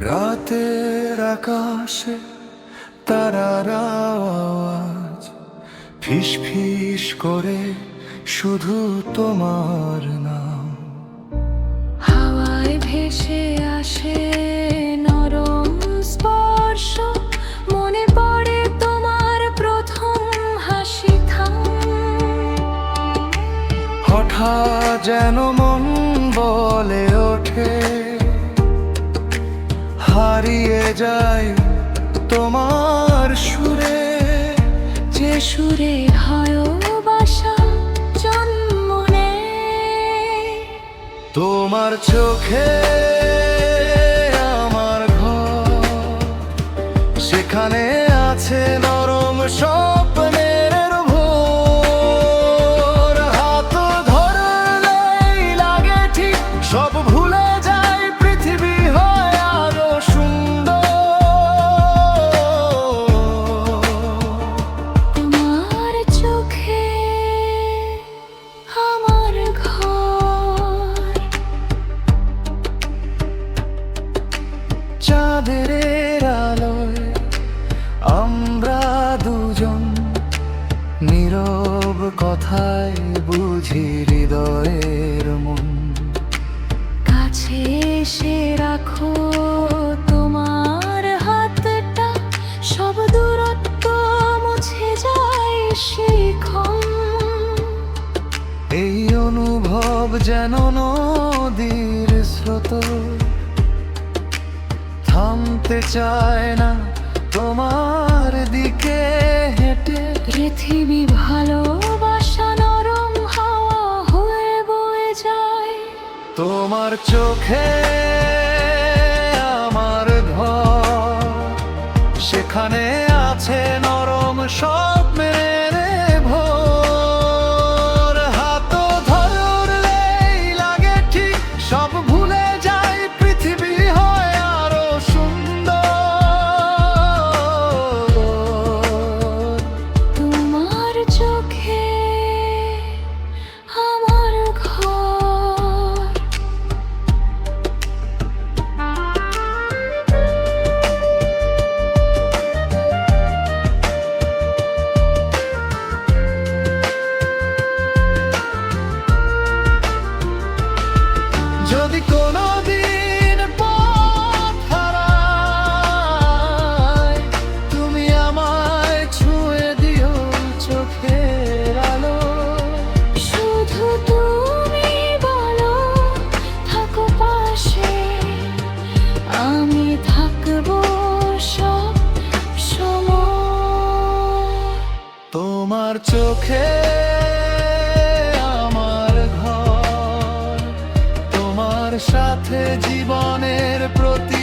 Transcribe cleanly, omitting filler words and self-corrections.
রাতের আকাশে তারার আওয়াজ, ফিস ফিস করে শুধু তোমার নাম। হাওয়ায় ভেসে আসে নরম স্পর্শ, মনে পড়ে তোমার প্রথম হাসি থাম। হঠাৎ যেন মন বলে ওঠে, হারিয়ে যায় তোমার সুরে, যে সুরে ভালোবাসা জন্ম নেয়। তোমার চোখে আমার ঘর, সেখানে আছে নরম স্বপ্নের ভোর। হাত ধরলেই লাগে ঠিক সব ভুলে যায়, পৃথিবী হয় আরো সুন্দর। তোমার চোখে আমার ঘর। চাঁদের আলোয় আমরা দুজন, নীরব কথায় বুঝি হৃদয়ের মন। কাছে এসে রাখো তোমার হাতটা, সব দূরত্ব মুছে যায় শিখন। এই অনুভব যেন নদীর স্রোত, থামতে চায় না তোমার দিকে হেঁটে। পৃথিবী ভালোবাসা নরম হাওয়া হয়ে বয়ে যায়। তোমার চোখে আমার ঘর, সেখানে আছে নরম স্বপ্নের ভোর। হাত ধরলেই লাগে ঠিক সব ভুলে যায়, পৃথিবী হয় আরো সুন্দর। তোমার চোখে আমার ঘর। যদি কোনোদিন পথ হারাই, তুমি আমায় ছুঁয়ে দিও চোখের আলো। শুধু তুমি বলো থাকো পাশে, আমি থাকবো সব সময়। তোমার চোখে আমার ঘর, তোমার সাথে জীবনের প্রতি